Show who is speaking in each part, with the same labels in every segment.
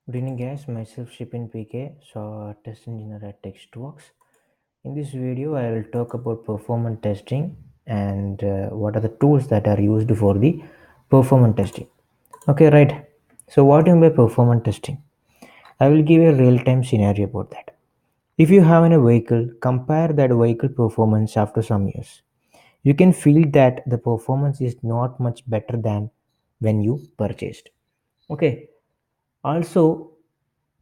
Speaker 1: Good evening guys, myself Shipin PK, so test engineer at Testvox. In this video, I will talk about performance testing and what are the tools that are used for the performance testing. Okay, right. So what do you mean by performance testing? I will give a real-time scenario about that. If you have a vehicle, compare that vehicle performance after some years. You can feel that the performance is not much better than when you purchased. Okay, also,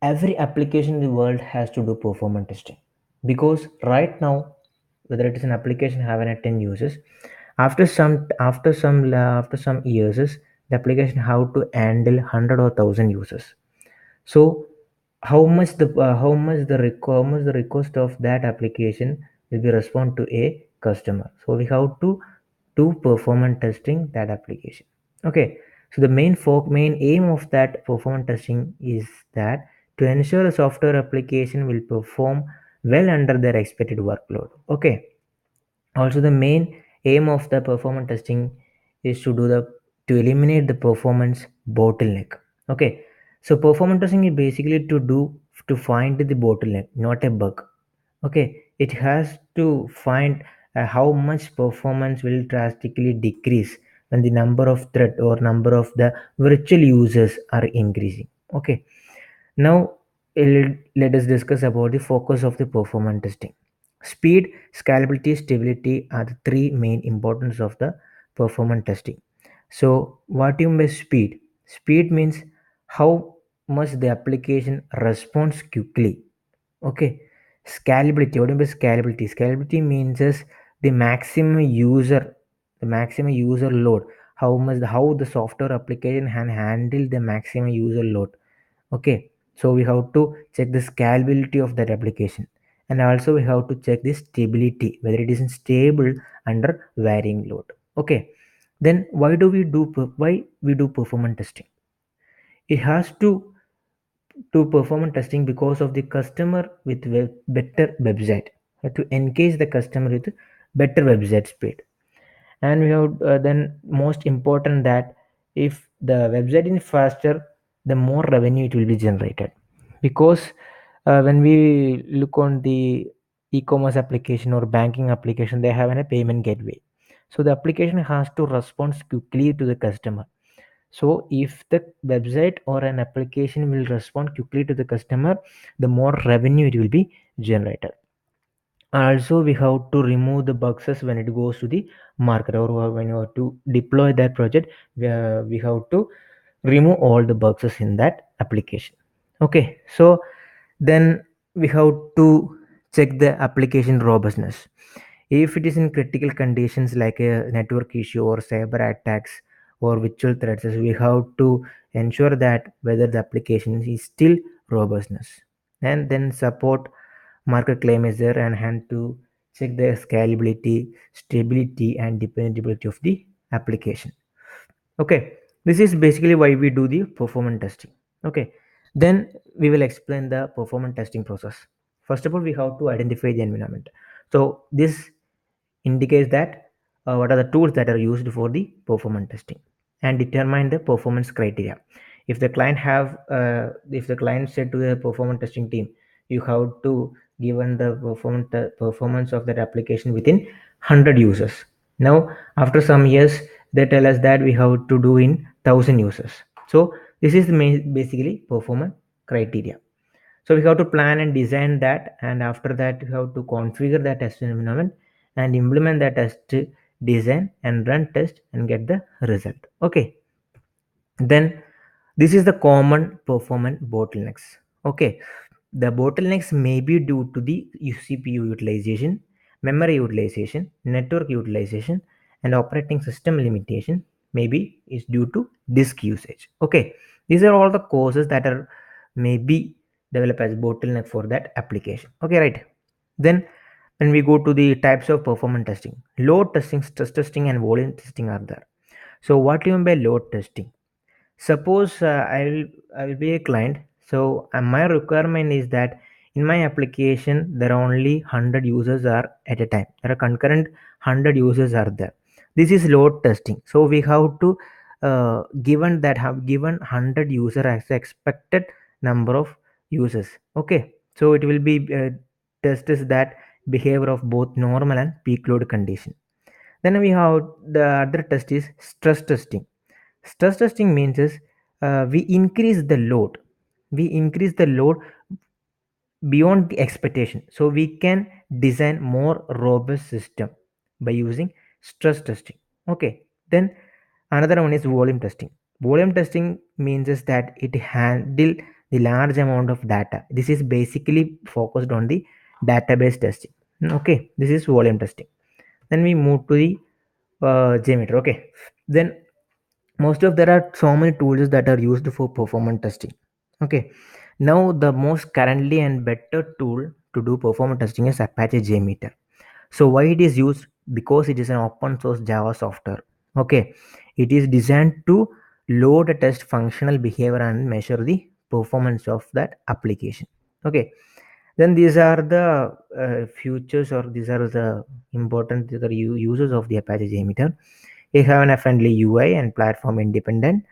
Speaker 1: every application in the world has to do performance testing because right now, whether it is an application having a 10 users, after some years, the application have to handle 100 or 1,000 users. So how much the request of that application will be respond to a customer. So we have to do performance testing that application. Okay, so the main aim of that performance testing is that to ensure a software application will perform well under their expected workload. Okay, also the main aim of the performance testing is to eliminate the performance bottleneck. Okay, so performance testing is basically to find the bottleneck, not a bug. Okay, it has to find how much performance will drastically decrease when the number of thread or number of the virtual users are increasing. Okay, now let us discuss about the focus of the performance testing. Speed, scalability, stability are the three main importance of the performance testing. So what do you mean by speed? Speed means how much the application responds quickly. Okay. Scalability. What do you mean by scalability? Scalability means is the maximum user load. How the software application can handle the maximum user load. Okay, so we have to check the scalability of that application, and also we have to check the stability, whether it is stable under varying load. Okay, then why we do performance testing? It has to do performance testing because of the customer with better website. To engage the customer with better website speed. And we have then most important that if the website is faster, the more revenue it will be generated. Because when we look on the e-commerce application or banking application, they have a payment gateway, so the application has to respond quickly to the customer. So if the website or an application will respond quickly to the customer, the more revenue it will be generated. Also we have to remove the bugs when it goes to the market, or when you have to deploy that project, we have to remove all the bugs in that application. Okay, so then we have to check the application robustness. If it is in critical conditions like a network issue or cyber attacks or virtual threats, we have to ensure that whether the application is still robustness. And then support market claim is there and hand to check the scalability, stability, and dependability of the application. Okay, this is basically why we do the performance testing. Okay, then we will explain the performance testing process. First of all, we have to identify the environment. So this indicates that what are the tools that are used for the performance testing, and determine the performance criteria. If the client said to the performance testing team, you have to given the performance of that application within 100 users. Now after some years they tell us that we have to do in 1,000 users. So this is the basically performance criteria. So we have to plan and design that, and after that we have to configure that test environment and implement that test design and run test and get the result. Okay, then this is the common performance bottlenecks. Okay, the bottlenecks may be due to the CPU utilization, memory utilization, network utilization, and operating system limitation. Maybe is due to disk usage. Okay, these are all the causes that are maybe develop as bottleneck for that application. Okay, right. Then when we go to the types of performance testing, load testing, stress testing, and volume testing are there. So what do you mean by load testing? Suppose I will be a client. So my requirement is that in my application there are only 100 users are at a time. There are concurrent 100 users are there. This is load testing. So we have to given that have given 100 user as expected number of users. Okay, so it will be tests that behavior of both normal and peak load condition. Then we have the other test is stress testing. Stress testing means is we increase the load. We increase the load beyond the expectation. So we can design more robust system by using stress testing. Okay. Then another one is volume testing. Volume testing means is that it handle the large amount of data. This is basically focused on the database testing. Okay, this is volume testing. Then we move to the Jmeter. Okay, then most of there are so many tools that are used for performance testing. Okay, now the most currently and better tool to do performance testing is Apache Jmeter. So why it is used? Because it is an open source Java software. Okay, it is designed to load a test functional behavior and measure the performance of that application. Okay, then these are the futures, or these are the important uses of the Apache Jmeter. You have a friendly UI and platform independent,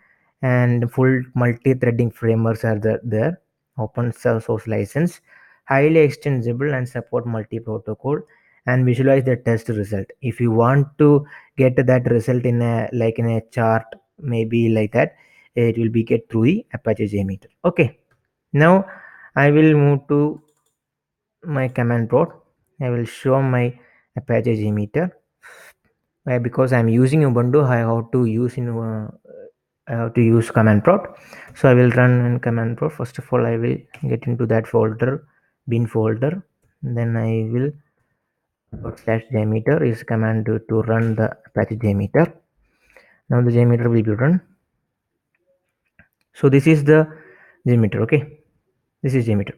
Speaker 1: and full multi-threading frameworks are there. Open source license, highly extensible and support multi-protocol, and visualize the test result. If you want to get that result in a like in a chart, maybe like that, it will be get through the Apache JMeter. Okay. Now I will move to my command prompt. I will show my Apache JMeter. Because I'm using Ubuntu, I have to use I have to use command prompt. So I will run in command prompt. First of all, I will get into that folder, bin folder. Then I will slash jmeter is command to run the Apache jmeter. Now the jmeter will be run. So this is the jmeter. Okay, this is jmeter.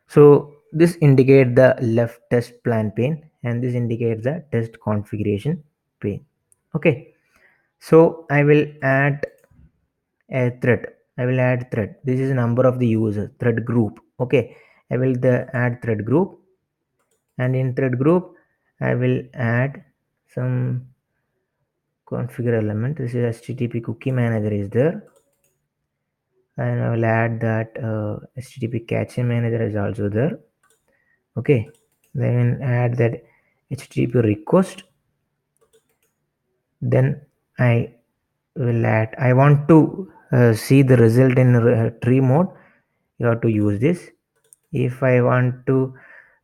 Speaker 1: So this indicates the left test plan pane, and this indicates the test configuration pane. Okay, so I will add a thread. I will add thread. This is the number of the users, thread group. Okay, I will add thread group, and in thread group I will add some configure element. This is HTTP cookie manager is there, and I will add that HTTP cache manager is also there. Okay, then add that HTTP request. Then I will add, I want to see the result in tree mode. You have to use this. If I want to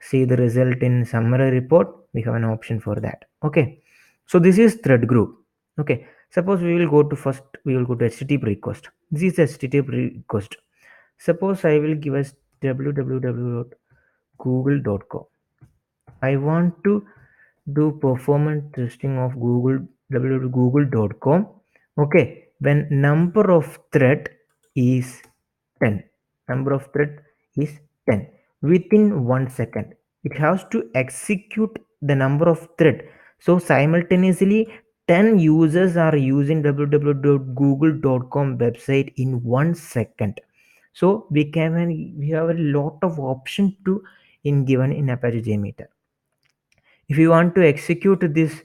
Speaker 1: see the result in summary report, we have an option for that. Okay, so this is thread group. Okay, suppose we will go to first, we will go to HTTP request. This is HTTP request. Suppose I will give us www.google.com. I want to do performance testing of google.com. Okay, when number of thread is 10, number of thread is 10, within 1 second it has to execute the number of thread. So simultaneously 10 users are using www.google.com website in 1 second. So we have a lot of option to in given in Apache JMeter. If you want to execute this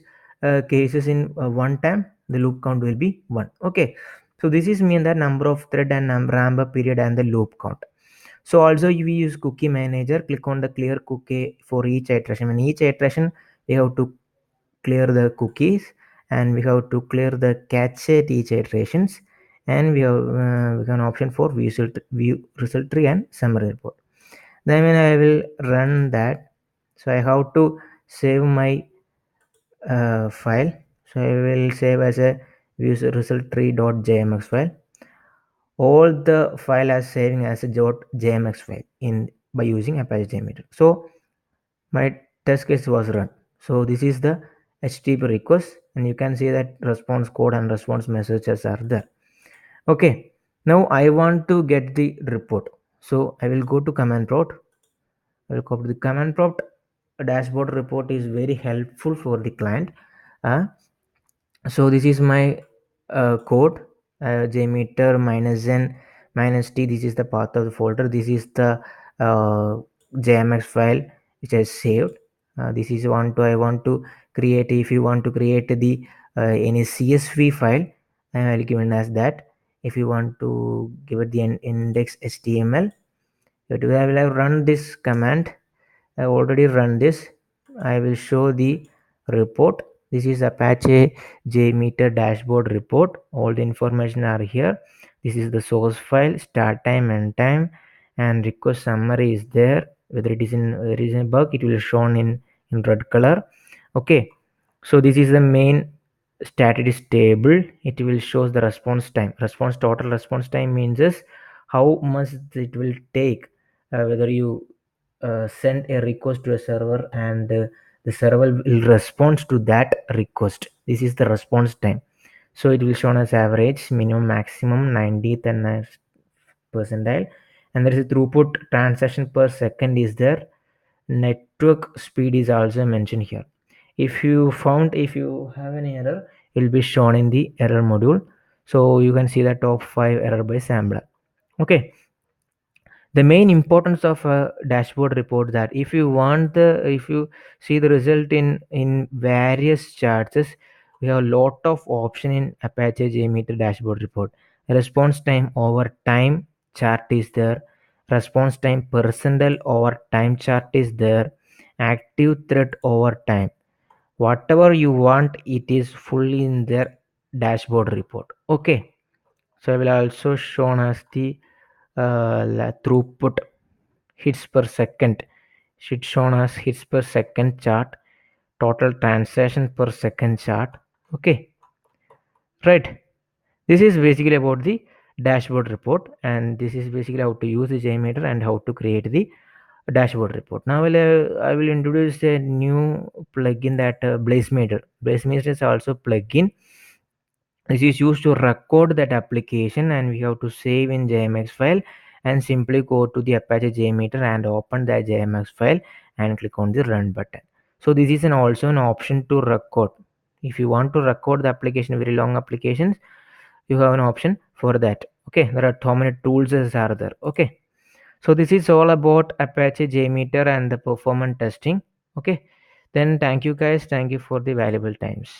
Speaker 1: cases in one time, the loop count will be 1. Okay, so this is mean the number of thread and ramp up period and the loop count. So also if we use cookie manager, click on the clear cookie for each iteration. In each iteration we have to clear the cookies, and we have to clear the cache at each iterations, and we have an option for view result tree and summary report. Then when I will run that, so I have to save my file. So I will save as a user result tree.jmx file. All the file as saving as a .jmx file in by using Apache JMeter. So my test case was run. So this is the HTTP request, and you can see that response code and response messages are there. Okay, now I want to get the report. So I will go to command prompt. I will copy the command prompt. A dashboard report is very helpful for the client. Uh, so this is my code, jmeter minus n minus t. This is the path of the folder. This is the uh, jmx file which I saved. This is I want to create. If you want to create the any csv file, I will given as that. If you want to give it the index html, I will have run this command. I already run this. I will show the report. This is Apache Jmeter dashboard report. All the information are here. This is the source file, start time, end time, and request summary is there. Whether it is in there is a bug, it will shown in red color. Okay, so this is the main status table. It will shows the response time. Response total response time means is how much it will take, whether you send a request to a server, and the server will respond to that request. This is the response time. So it will show as average, minimum, maximum, 90th and percentile. And there is a throughput transaction per second is there. Network speed is also mentioned here. If you have an error, it will be shown in the error module. So you can see the top 5 error by sampler. Okay, the main importance of a dashboard report, that if you see the result in various charts, we have a lot of option in Apache JMeter dashboard report. Response time over time chart is there. Response time percentile over time chart is there. Active thread over time, whatever you want, it is fully in their dashboard report. Okay, so I will also shown as the throughput hits per second. Should shown as hits per second chart, total transaction per second chart. Okay, right. This is basically about the dashboard report, and this is basically how to use the JMeter and how to create the dashboard report. Now I will introduce a new plugin, that Blazemeter. Blazemeter is also plugin. This is used to record that application, and we have to save in JMX file, and simply go to the Apache JMeter and open that JMX file and click on the run button. So this is also an option to record. If you want to record the application, very long applications, you have an option for that. Okay, there are how many tools are there. Okay, so this is all about Apache JMeter and the performance testing. Okay, then thank you guys, thank you for the valuable times.